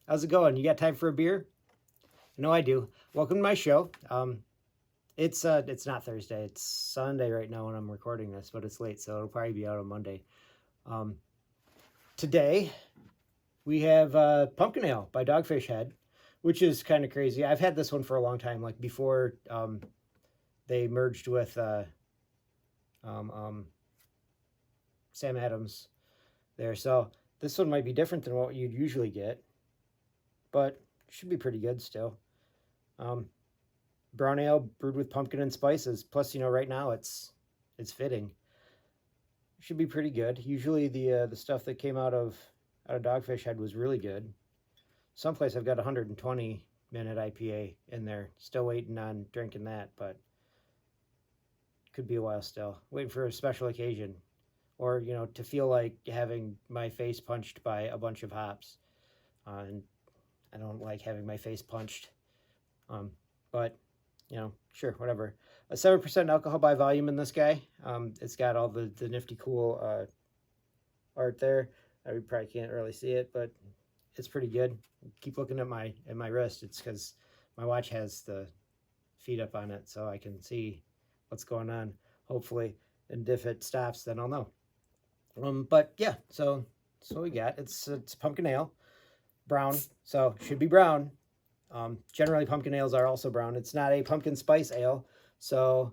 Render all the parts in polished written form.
How's it going? You got time for a beer? No, I do. Welcome to my show. It's not Thursday. It's Sunday right now when I'm recording this, but it's late, so it'll probably be out on Monday. Um, Today we have Pumpkin Ale by Dogfish Head, which is kind of crazy. I've had this one for a long time, like before they merged with Sam Adams there. So this one might be different than what you'd usually get, but should be pretty good still. Brown ale brewed with pumpkin and spices. Plus, right now it's fitting. Should be pretty good. Usually the stuff that came out of Dogfish Head was really good. Someplace I've got 120-minute IPA in there. Still waiting on drinking that, but could be a while still. Waiting for a special occasion, or to feel like having my face punched by a bunch of hops. And I don't like having my face punched. But sure, whatever. A 7% alcohol by volume in this guy. It's got all the nifty cool art there. I probably can't really see it, but it's pretty good. Keep looking at my wrist. It's because my watch has the feet up on it, so I can see what's going on, hopefully. And if it stops, then I'll know. But yeah, so what we got. It's pumpkin ale, brown, so should be brown. Generally, pumpkin ales are also brown. It's not a pumpkin spice ale, so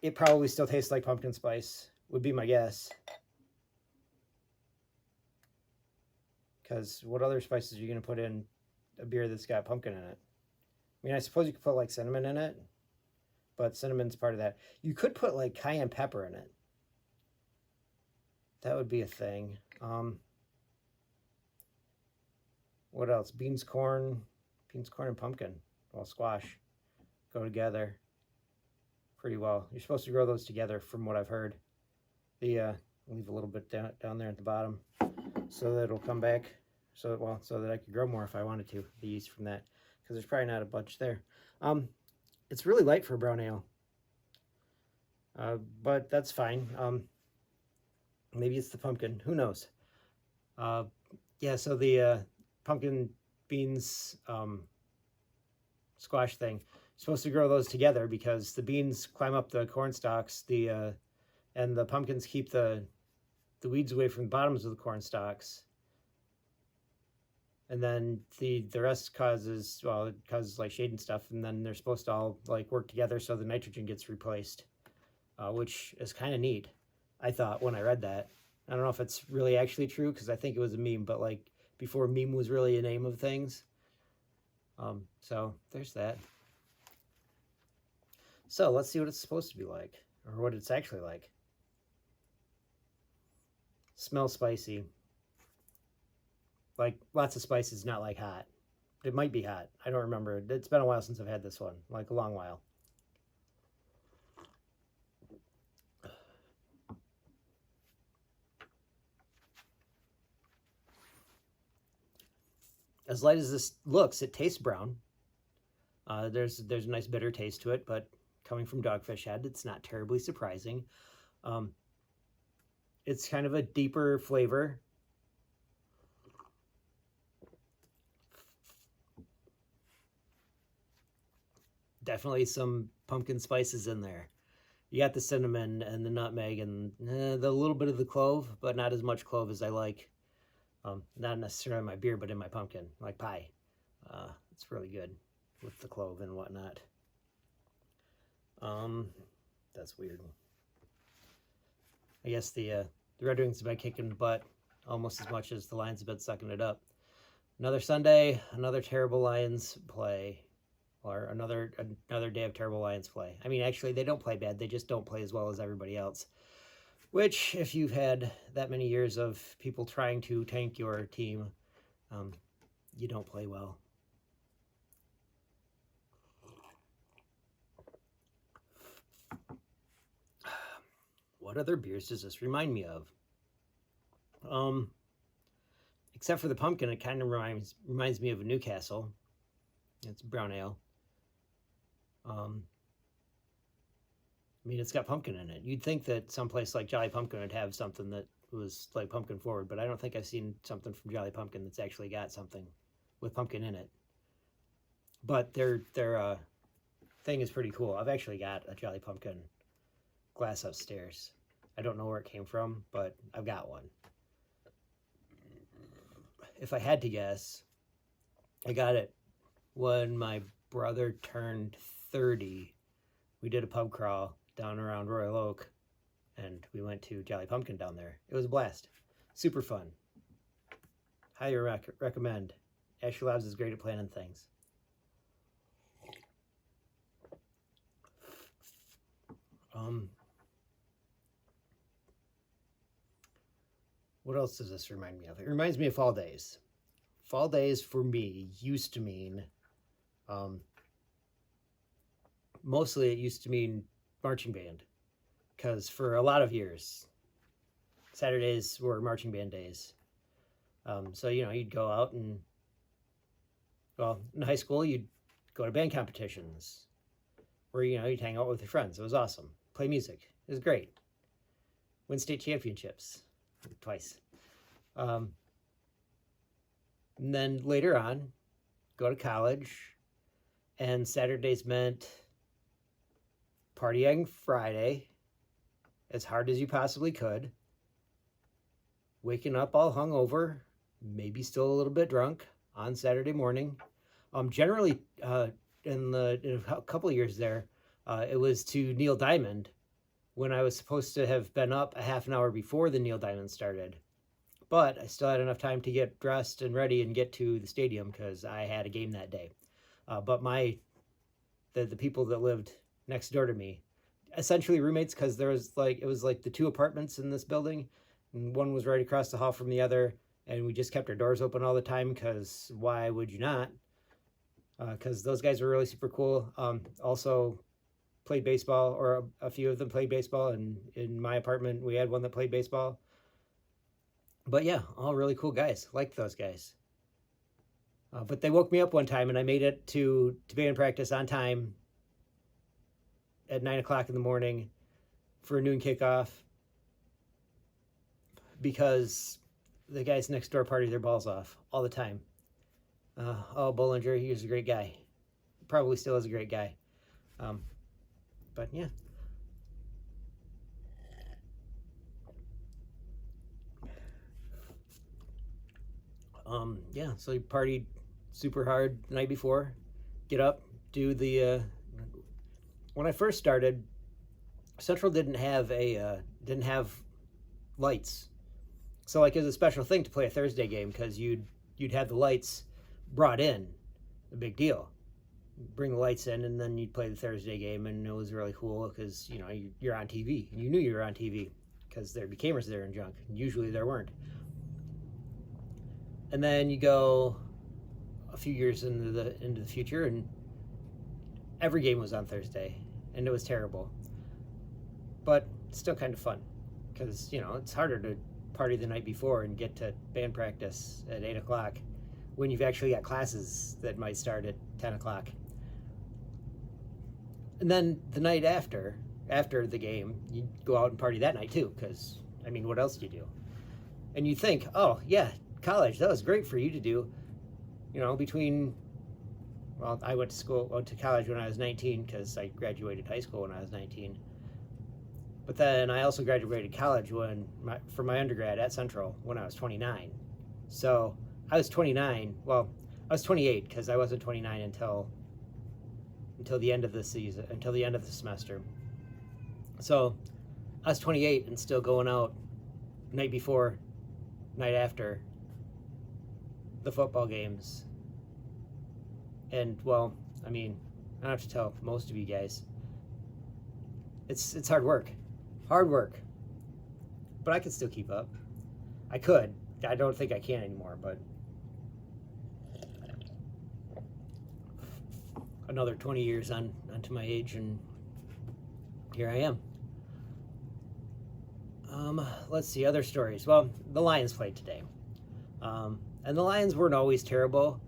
it probably still tastes like pumpkin spice, would be my guess. Because what other spices are you going to put in a beer that's got pumpkin in it? I mean, I suppose you could put like cinnamon in it, but cinnamon's part of that. You could put like cayenne pepper in it. That would be a thing. What else? Beans, corn, and pumpkin. Well, squash go together pretty well. You're supposed to grow those together, from what I've heard. Leave a little bit down there at the bottom so that it'll come back. So that I could grow more if I wanted to. The yeast from that, because there's probably not a bunch there. It's really light for a brown ale, but that's fine. Maybe it's the pumpkin. Who knows? Yeah. So the pumpkin beans squash thing, you're supposed to grow those together because the beans climb up the corn stalks, and the pumpkins keep the weeds away from the bottoms of the corn stalks, and then the rest causes like shade and stuff, and then they're supposed to all like work together so the nitrogen gets replaced, which is kind of neat, I thought, when I read that. I don't know if it's really actually true, because I think it was a meme, but like before meme was really a name of things. So there's that. So let's see what it's supposed to be like, or what it's actually like. Smells spicy. Like lots of spices, not like hot. It might be hot. I don't remember. It's been a while since I've had this one, like a long while. As light as this looks, it tastes brown. There's a nice bitter taste to it, but coming from Dogfish Head, it's not terribly surprising. It's kind of a deeper flavor. Definitely some pumpkin spices in there. You got the cinnamon and the nutmeg and the little bit of the clove, but not as much clove as I like. Not necessarily in my beer, but in my pumpkin, like pie. It's really good with the clove and whatnot. That's weird. I guess the Red Wings have been kicking butt almost as much as the Lions have been sucking it up. Another Sunday, another terrible Lions play, or another day of terrible Lions play. I mean, actually, they don't play bad. They just don't play as well as everybody else. Which, if you've had that many years of people trying to tank your team, you don't play well. What other beers does this remind me of? Except for the pumpkin, it kind of reminds me of a Newcastle. It's brown ale. I mean, it's got pumpkin in it. You'd think that someplace like Jolly Pumpkin would have something that was like pumpkin forward, but I don't think I've seen something from Jolly Pumpkin that's actually got something with pumpkin in it. But their thing is pretty cool. I've actually got a Jolly Pumpkin glass upstairs. I don't know where it came from, but I've got one. If I had to guess, I got it when my brother turned 30. We did a pub crawl down around Royal Oak, and we went to Jolly Pumpkin down there. It was a blast. Super fun. Highly recommend. Ashley Labs is great at planning things. What else does this remind me of? It reminds me of fall days. Fall days for me used to mean, mostly it used to mean marching band, because for a lot of years, Saturdays were marching band days. So, you'd go out and, well, in high school, you'd go to band competitions where, you'd hang out with your friends. It was awesome. Play music. It was great. Win state championships twice. And then later on, go to college, and Saturdays meant partying Friday as hard as you possibly could, waking up all hungover, maybe still a little bit drunk on Saturday morning. Generally, in a couple of years there, it was to Neil Diamond when I was supposed to have been up a half an hour before the Neil Diamond started. But I still had enough time to get dressed and ready and get to the stadium because I had a game that day. But the people that lived next door to me, essentially roommates, because it was like the two apartments in this building, and one was right across the hall from the other, and we just kept our doors open all the time because why would you not? Because those guys were really super cool. Also played baseball, or a few of them played baseball, and in my apartment we had one that played baseball. But yeah, all really cool guys. Liked those guys. But they woke me up one time, and I made it to band practice on time at 9 o'clock in the morning for a noon kickoff because the guys next door party their balls off all the time. Bollinger, he was a great guy. Probably still is a great guy. But yeah. Yeah, so he partied super hard the night before, get up, do the, when I first started, Central didn't have lights. So like it was a special thing to play a Thursday game because you'd have the lights brought in, a big deal. Bring the lights in, and then you'd play the Thursday game, and it was really cool because you're on TV, and you knew you were on TV because there'd be cameras there and junk. And usually there weren't. And then you go a few years into the future, and every game was on Thursday, and it was terrible. But still kind of fun because it's harder to party the night before and get to band practice at 8 o'clock when you've actually got classes that might start at 10 o'clock. And then the night after the game, you go out and party that night too, because what else do you do? And you think, oh yeah, college, that was great for you to do. I went to college when I was 19 because I graduated high school when I was 19. But then I also graduated college for my undergrad at Central when I was 29. So I was 29. Well, I was 28 because I wasn't 29 until the end of the season, until the end of the semester. So I was 28 and still going out night before, night after the football games. And well, I don't have to tell most of you guys, it's hard work. But I could still keep up. I could. I don't think I can anymore, but another 20 years onto my age, and here I am. Let's see, other stories. Well, the Lions played today. And the Lions weren't always terrible.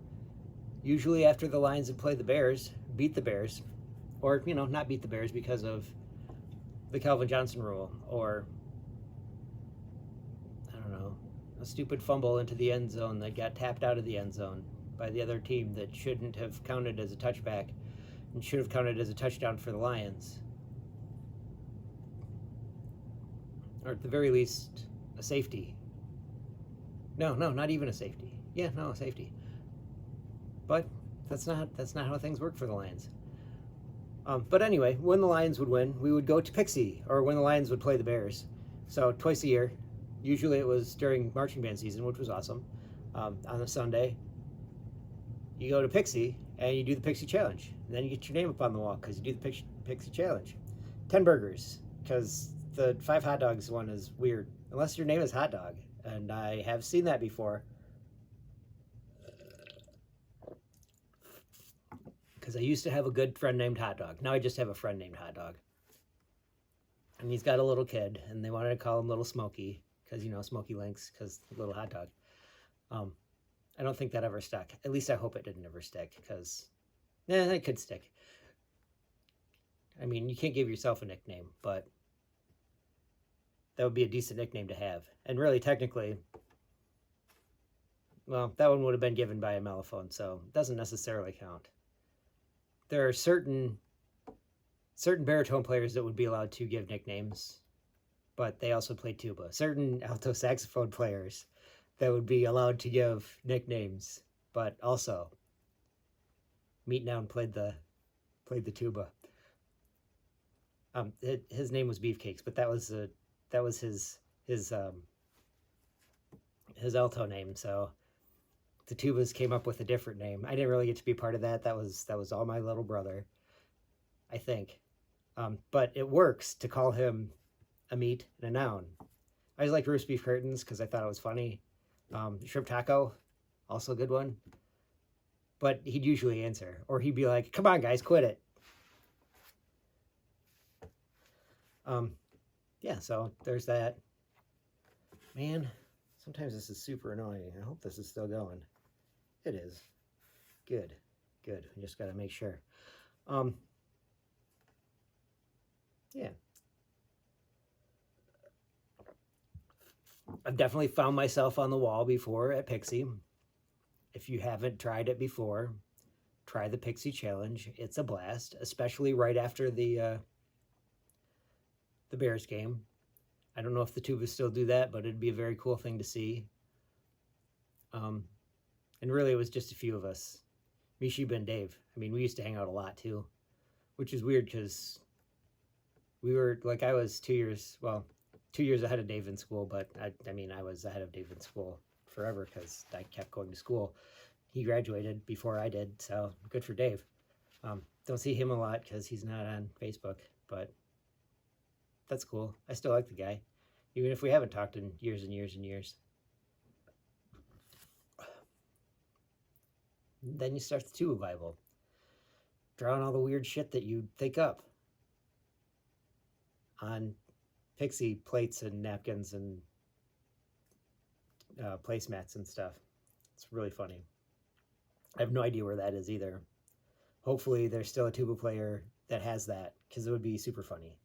Usually after the Lions would play the Bears, beat the Bears, or, not beat the Bears because of the Calvin Johnson rule, or, I don't know, a stupid fumble into the end zone that got tapped out of the end zone by the other team that shouldn't have counted as a touchback and should have counted as a touchdown for the Lions. Or at the very least, a safety. No, not even a safety. Yeah, no, a safety. But that's not how things work for the Lions. But anyway, when the Lions would win, we would go to Pixie, or when the Lions would play the Bears. So twice a year. Usually it was during marching band season, which was awesome. On a Sunday, you go to Pixie and you do the Pixie Challenge. And then you get your name up on the wall because you do the Pixie Challenge. 10 burgers, because the 5 hot dogs one is weird. Unless your name is Hot Dog. And I have seen that before. Because I used to have a good friend named Hot Dog. Now I just have a friend named Hot Dog. And he's got a little kid, and they wanted to call him Little Smokey, because, you know, Smokey Links, because Little Hot Dog. I don't think that ever stuck. At least I hope it didn't ever stick, because, it could stick. I mean, you can't give yourself a nickname, but that would be a decent nickname to have. And really, technically, well, that one would have been given by a mellophone, so it doesn't necessarily count. There are certain baritone players that would be allowed to give nicknames, but they also played tuba. Certain alto saxophone players that would be allowed to give nicknames, but also Meat Noun played the tuba. His name was Beefcakes, but that was his alto name. So the tubas came up with a different name. I didn't really get to be part of that. That was all my little brother, I think. But it works to call him a meat and a noun. I always liked roast beef curtains because I thought it was funny. Shrimp taco, also a good one. But he'd usually answer, or he'd be like, "Come on, guys, quit it." Yeah, so there's that. Man, sometimes this is super annoying. I hope this is still going. It is. Good. We just got to make sure. Yeah. I've definitely found myself on the wall before at Pixie. If you haven't tried it before, try the Pixie Challenge. It's a blast, especially right after the Bears game. I don't know if the Tubas still do that, but it'd be a very cool thing to see. And really, it was just a few of us. Me, Sheba, and Dave. I mean, we used to hang out a lot, too. Which is weird, because we were, like, I was 2 years ahead of Dave in school, but, I was ahead of Dave in school forever, because I kept going to school. He graduated before I did, so good for Dave. Don't see him a lot, because he's not on Facebook, but that's cool. I still like the guy, even if we haven't talked in years and years and years. Then you start the tuba Bible, drawing all the weird shit that you think up on Pixie plates and napkins and placemats and stuff. It's really funny. I have no idea where that is either. Hopefully there's still a tuba player that has that, because it would be super funny.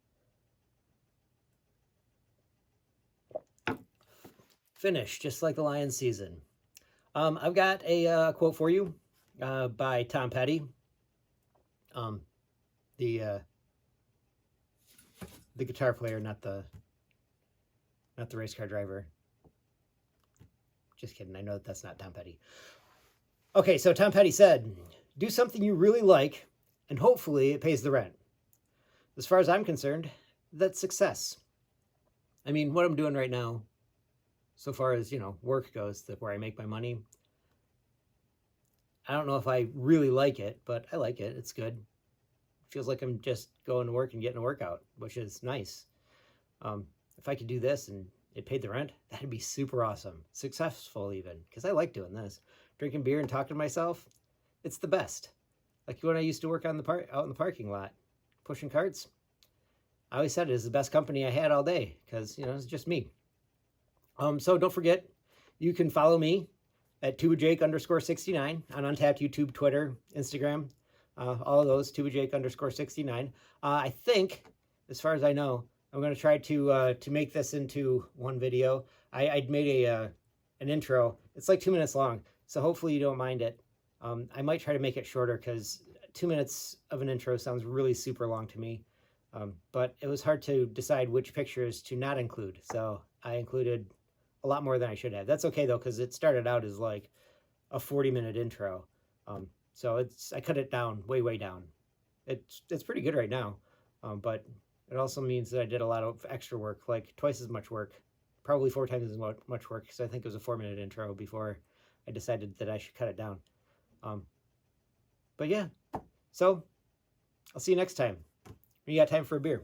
Finish, just like the Lions season. I've got a quote for you by Tom Petty, the guitar player, not the race car driver. Just kidding. I know that's not Tom Petty. Okay, so Tom Petty said, "Do something you really like, and hopefully it pays the rent. As far as I'm concerned, that's success." I mean, what I'm doing right now, so far as, work goes, where I make my money, I don't know if I really like it, but I like it. It's good. It feels like I'm just going to work and getting a workout, which is nice. If I could do this and it paid the rent, that'd be super awesome. Successful even, because I like doing this. Drinking beer and talking to myself, it's the best. Like when I used to work out in the parking lot, pushing carts. I always said it was the best company I had all day, because, it's just me. So don't forget, you can follow me at TubaJake_69 on Untapped, YouTube, Twitter, Instagram, all of those, TubaJake_69. I think, as far as I know, I'm going to try to make this into one video. I'd made an intro. It's like 2 minutes long, so hopefully you don't mind it. I might try to make it shorter because 2 minutes of an intro sounds really super long to me. But it was hard to decide which pictures to not include, so I included a lot more than I should have. That's okay though, because it started out as like a 40-minute intro. So I cut it down, way down. It's pretty good right now, but it also means that I did a lot of extra work, like twice as much work, probably 4 times as much work, because I think it was a 4-minute intro before I decided that I should cut it down. But yeah, so I'll see you next time. You got time for a beer.